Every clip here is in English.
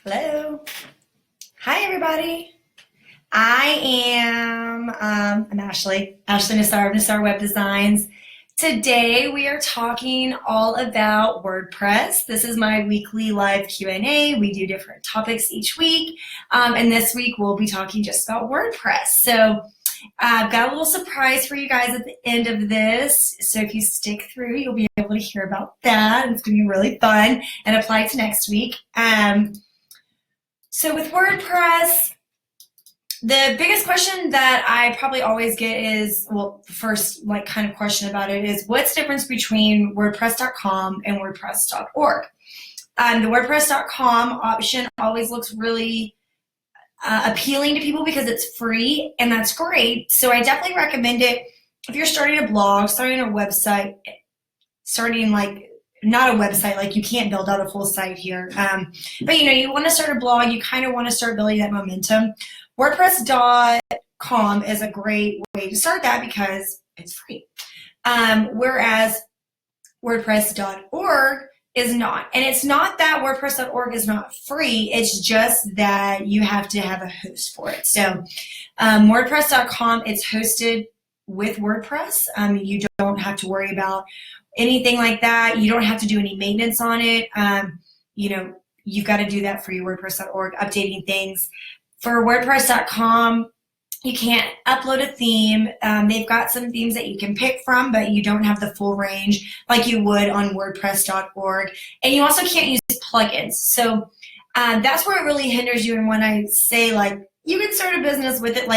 Hello. Hi, everybody. I'm Ashley Nassar of Nassar Web Designs. Today we are talking all about WordPress. This is my weekly live Q&A. We do different topics each week, and this week we'll be talking just about WordPress. So I've got a little surprise for you guys at the end of this. So if you stick through, you'll be able to hear about that. It's going to be really fun and apply to next week. So with WordPress, the biggest question that I probably always get is, well, the first kind of question about it is, what's the difference between WordPress.com and WordPress.org? The WordPress.com option always looks really appealing to people because it's free, and that's great. So I definitely recommend it if you're starting a blog, starting a website, not a website, you can't build out a full site here. But you want to start a blog, you kind of want to start building that momentum. WordPress.com is a great way to start that because it's free. Whereas WordPress.org is not. And it's not that WordPress.org is not free, it's just that you have to have a host for it. So WordPress.com, it's hosted with WordPress. You don't have to worry about anything like that. You don't have to do any maintenance on it. You've got to do that for your WordPress.org, updating things. For WordPress.com, you can't upload a theme. They've got some themes that you can pick from, but you don't have the full range like you would on WordPress.org. And you also can't use plugins. So that's where it really hinders you. And when I say, you can start a business with it,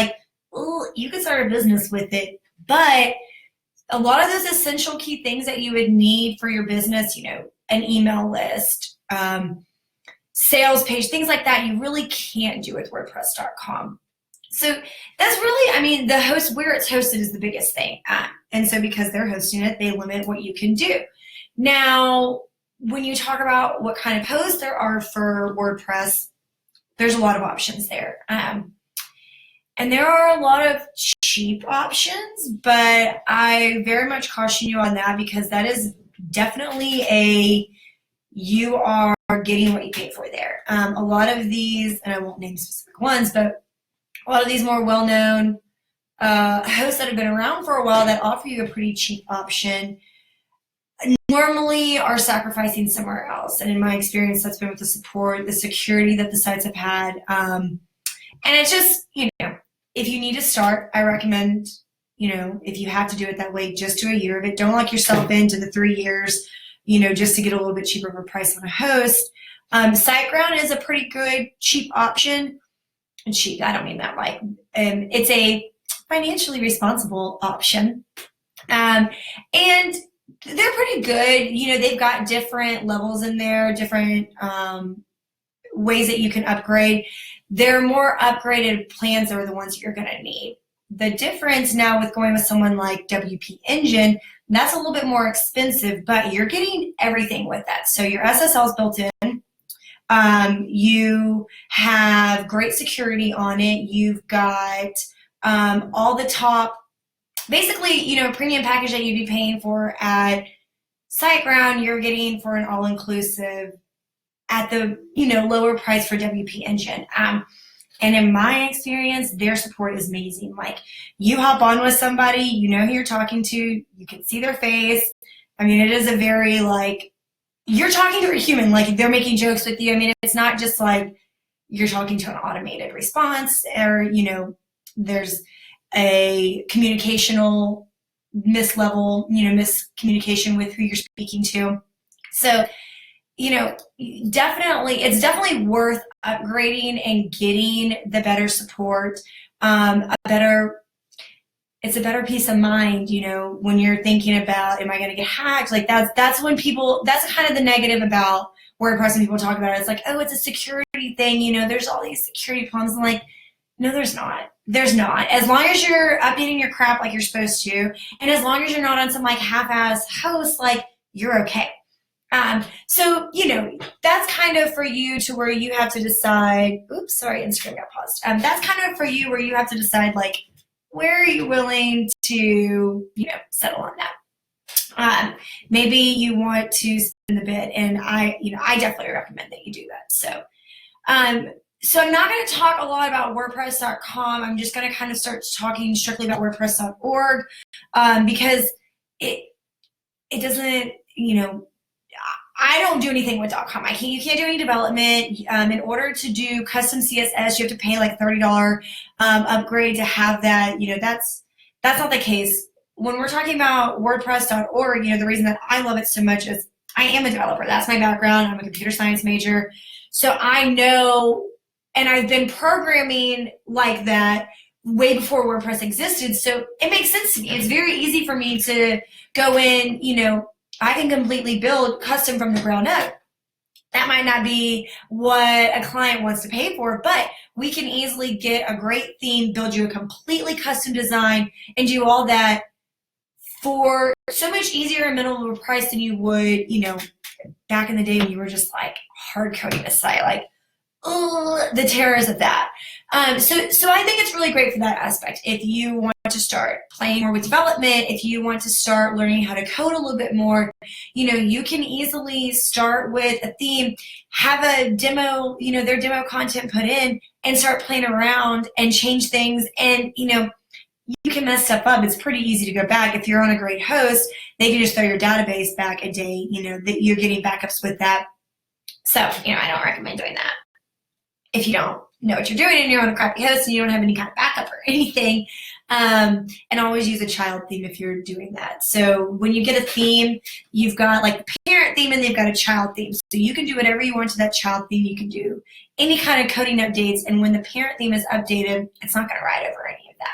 you can start a business with it, but a lot of those essential key things that you would need for your business, an email list, sales page, things like that, you really can't do with WordPress.com. So that's really, the host, where it's hosted is the biggest thing. And so because they're hosting it, they limit what you can do. Now, when you talk about what kind of hosts there are for WordPress, there's a lot of options there. And there are a lot of cheap options, but I very much caution you on that because that is definitely you are getting what you pay for there. A lot of these, and I won't name specific ones, but a lot of these more well-known hosts that have been around for a while that offer you a pretty cheap option normally are sacrificing somewhere else. And in my experience, that's been with the support, the security that the sites have had. And it's just, if you need to start, I recommend, if you have to do it that way, just do a year of it. Don't lock yourself into the 3 years, just to get a little bit cheaper of a price on a host. SiteGround is a pretty good, cheap option. And cheap, I don't mean that it's a financially responsible option. And they're pretty good. They've got different levels in there, different ways that you can upgrade. Their more upgraded plans are the ones that you're going to need. The difference now with going with someone like WP Engine, that's a little bit more expensive, but you're getting everything with that. So your SSL is built in. You have great security on it. You've got all the top, basically, premium package that you'd be paying for at SiteGround, you're getting for an all-inclusive at the lower price for WP Engine. And in my experience, their support is amazing. You hop on with somebody, you know who you're talking to, you can see their face. It is a very you're talking to a human, they're making jokes with you. It's not just you're talking to an automated response or, there's a communicational miscommunication with who you're speaking to. So, it's definitely worth upgrading and getting the better support, it's a better peace of mind, when you're thinking about, am I going to get hacked? That's when that's kind of the negative about WordPress when people talk about it. It's oh, it's a security thing, there's all these security problems. I'm no, there's not. There's not. As long as you're updating your crap like you're supposed to, and as long as you're not on some half-ass host, you're okay. So, that's kind of for you to where you have to decide, oops, sorry, Instagram got paused. That's kind of for you where you have to decide, where are you willing to, settle on that? Maybe you want to spend a bit, and I definitely recommend that you do that. So, So I'm not going to talk a lot about WordPress.com. I'm just going to kind of start talking strictly about WordPress.org because it doesn't, I don't do anything with .com. You can't do any development. In order to do custom CSS, you have to pay like $30 upgrade to have that. That's not the case. When we're talking about WordPress.org, the reason that I love it so much is I am a developer. That's my background. I'm a computer science major. So I know, and I've been programming like that way before WordPress existed. So it makes sense to me. It's very easy for me to go in, I can completely build custom from the ground up. That might not be what a client wants to pay for, but we can easily get a great theme, build you a completely custom design, and do all that for so much easier and minimal price than you would, back in the day when you were just like hard coding a site, like, oh, the terrors of that. So I think it's really great for that aspect. If you want to start playing more with development, if you want to start learning how to code a little bit more, you can easily start with a theme, have a demo, their demo content put in, and start playing around and change things. And, you can mess stuff up. It's pretty easy to go back. If you're on a great host, they can just throw your database back a day, that you're getting backups with that. So, I don't recommend doing that. If you don't know what you're doing and you're on a crappy host and you don't have any kind of backup or anything, and always use a child theme if you're doing that. So when you get a theme, you've got like the parent theme and they've got a child theme. So you can do whatever you want to that child theme. You can do any kind of coding updates, and when the parent theme is updated, it's not going to ride over any of that.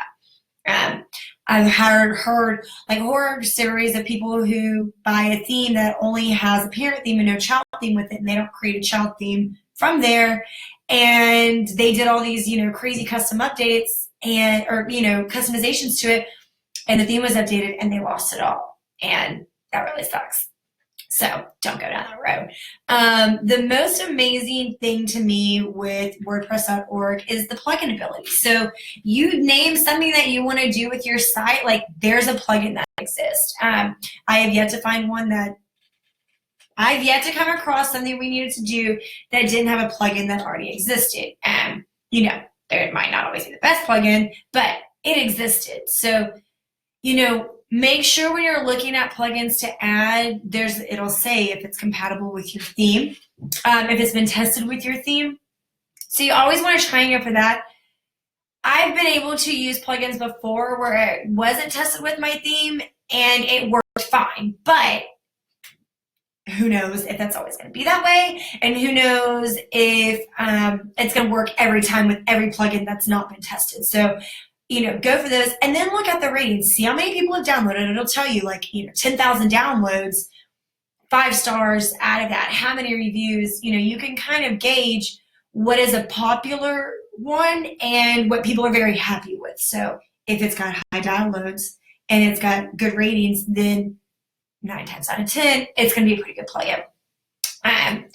I've heard like horror stories of people who buy a theme that only has a parent theme and no child theme with it, and they don't create a child theme from there. And they did all these, crazy custom updates or customizations to it, and the theme was updated and they lost it all. And that really sucks. So don't go down that road. The most amazing thing to me with WordPress.org is the plugin ability. So you name something that you want to do with your site, like there's a plugin that exists. I have yet to find one that I've yet to come across something we needed to do that didn't have a plugin that already existed. There might not always be the best plugin, but it existed. So, make sure when you're looking at plugins to add, it'll say if it's compatible with your theme, if it's been tested with your theme. So you always want to try and go for that. I've been able to use plugins before where it wasn't tested with my theme and it worked fine, but who knows if that's always going to be that way, and who knows if it's going to work every time with every plugin that's not been tested. So, go for those and then look at the ratings. See how many people have downloaded. It'll tell you 10,000 downloads, 5 stars out of that, how many reviews. You can kind of gauge what is a popular one and what people are very happy with. So if it's got high downloads and it's got good ratings, then 9 times out of 10, it's going to be a pretty good plugin. And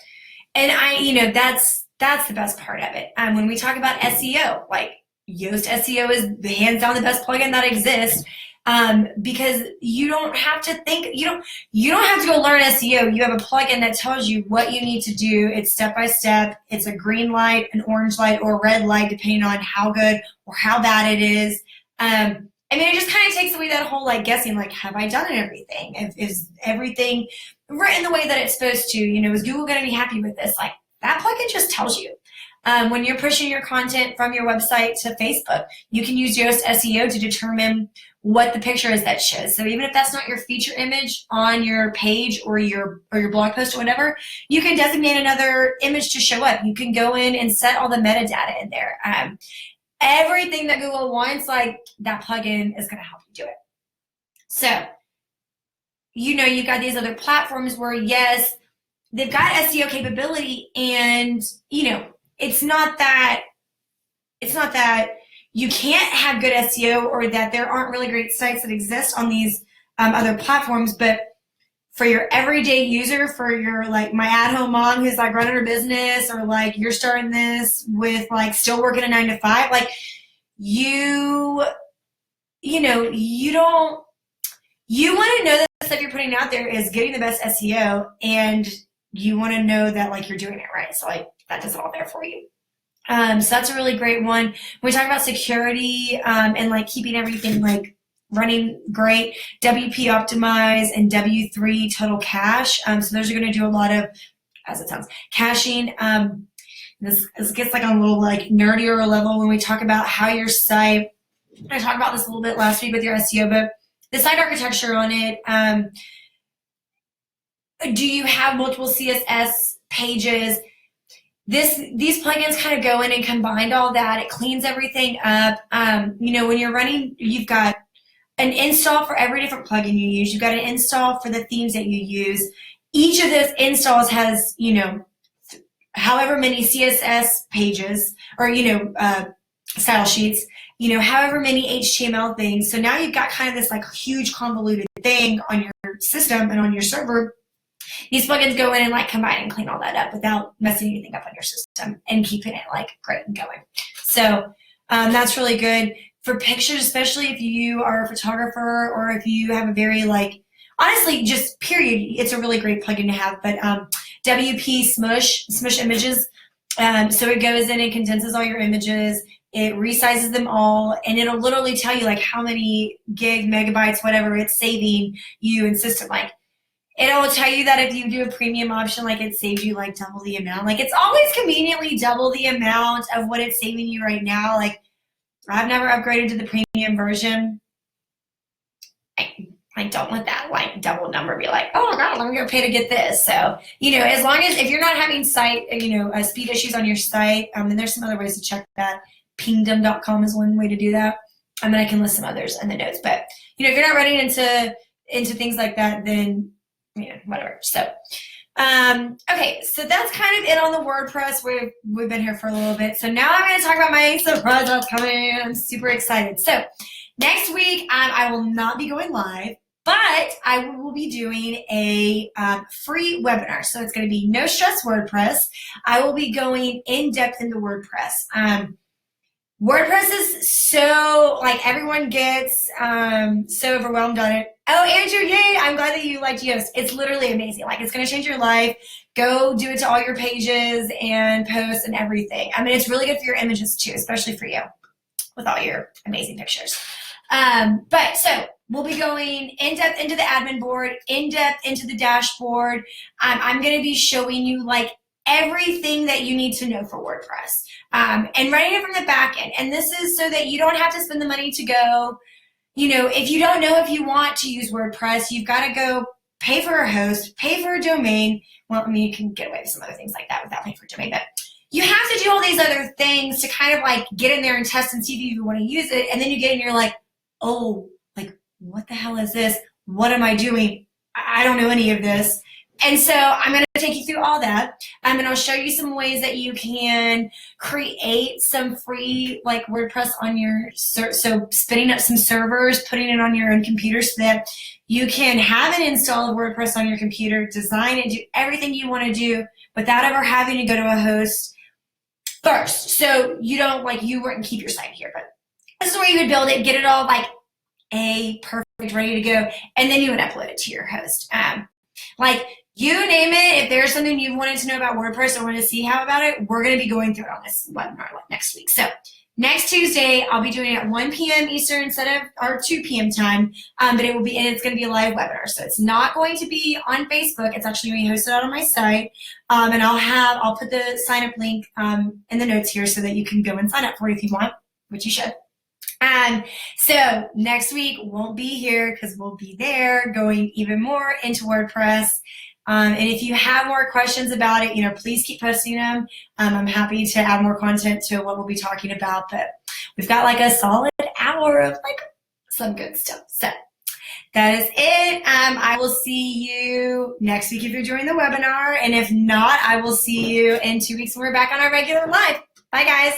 that's the best part of it. When we talk about SEO, like Yoast SEO is hands down the best plugin that exists, because you don't have to think, you don't have to go learn SEO. You have a plugin that tells you what you need to do. It's step by step. It's a green light, an orange light, or a red light, depending on how good or how bad it is. It just kind of takes away that whole guessing, have I done everything? Is everything written the way that it's supposed to? Is Google going to be happy with this? That plugin just tells you. When you're pushing your content from your website to Facebook, you can use Yoast SEO to determine what the picture is that shows. So even if that's not your feature image on your page or your blog post or whatever, you can designate another image to show up. You can go in and set all the metadata in there. Everything that Google wants, that plugin is going to help you do it. So, you've got these other platforms where, yes, they've got SEO capability, and, it's not that you can't have good SEO or that there aren't really great sites that exist on these other platforms, but for your everyday user, for your my at-home mom who's running her business, or you're starting this with still working a 9 to 5, you want to know that the stuff you're putting out there is getting the best SEO, and you want to know that like you're doing it right. So like that does it all there for you. So that's a really great one. When we talk about security and like keeping everything like running great, WP Optimize and W3 Total Cache. So those are going to do a lot of, as it sounds, caching. This gets like on a little like nerdier level when we talk about how your site, I talked about this a little bit last week with your SEO, but the site architecture on it, do you have multiple CSS pages? These plugins kind of go in and combine all that. It cleans everything up. You know, when you're running, you've got an install for every different plugin you use. You've got an install for the themes that you use. Each of those installs has, you know, however many CSS pages or, you know, style sheets, you know, however many HTML things. So now you've got kind of this like huge convoluted thing on your system and on your server. These plugins go in and like combine and clean all that up without messing anything up on your system and keeping it like great and going. So that's really good for pictures, especially if you are a photographer or if you have a very like, honestly, just period, it's a really great plugin to have. But WP Smush Images, so it goes in and condenses all your images. It resizes them all, and it'll literally tell you like how many gig, megabytes, whatever it's saving you in system. Like it'll tell you that if you do a premium option, like it saves you like double the amount. Like it's always conveniently double the amount of what it's saving you right now. Like I've never upgraded to the premium version. I don't let that like double number be like, oh my God, let me go pay to get this. So, you know, as long as if you're not having site, you know, speed issues on your site, and there's some other ways to check that. Pingdom.com is one way to do that. I mean, I can list some others in the notes, but you know, if you're not running into things like that, then you know, whatever. So, okay, so that's kind of it on the WordPress. We've been here for a little bit. So now I'm going to talk about my surprise that's coming. I'm super excited. So next week, I will not be going live, but I will be doing a free webinar. So it's going to be No Stress WordPress. I will be going in depth into WordPress. WordPress is so, like, everyone gets so overwhelmed on it. Oh, Andrew, yay, I'm glad that you liked Yoast. It's literally amazing. Like, it's going to change your life. Go do it to all your pages and posts and everything. I mean, it's really good for your images, too, especially for you with all your amazing pictures. But so we'll be going in depth into the admin board, in depth into the dashboard. I'm going to be showing you, like, everything that you need to know for WordPress. And running it from the back end. And this is so that you don't have to spend the money to go, you know, if you don't know if you want to use WordPress, you've got to go pay for a host, pay for a domain. Well, I mean, you can get away with some other things like that without paying for a domain, but you have to do all these other things to kind of like get in there and test and see if you even want to use it. And then you get in, you're like, oh, like, what the hell is this? What am I doing? I don't know any of this. And so I'm going to take you through all that. And I'll show you some ways that you can create some free like WordPress on your, so spinning up some servers, putting it on your own computer so that you can have an install of WordPress on your computer, design it, do everything you want to do without ever having to go to a host first. So you don't like, you wouldn't keep your site here, but this is where you would build it, get it all like perfect, ready to go. And then you would upload it to your host. Like, you name it, if there's something you wanted to know about WordPress or want to see how about it, we're going to be going through it on this webinar next week. So next Tuesday, I'll be doing it at 1 p.m. Eastern instead of our 2 p.m. time, but it will be, and it's going to be a live webinar. So it's not going to be on Facebook. It's actually going to be hosted out on my site, and I'll put the sign up link in the notes here so that you can go and sign up for it if you want, which you should. So next week won't be here because we'll be there going even more into WordPress. And if you have more questions about it, you know, please keep posting them. I'm happy to add more content to what we'll be talking about, but we've got like a solid hour of like some good stuff. So that is it. I will see you next week if you're joining the webinar. And if not, I will see you in 2 weeks when we're back on our regular live. Bye, guys.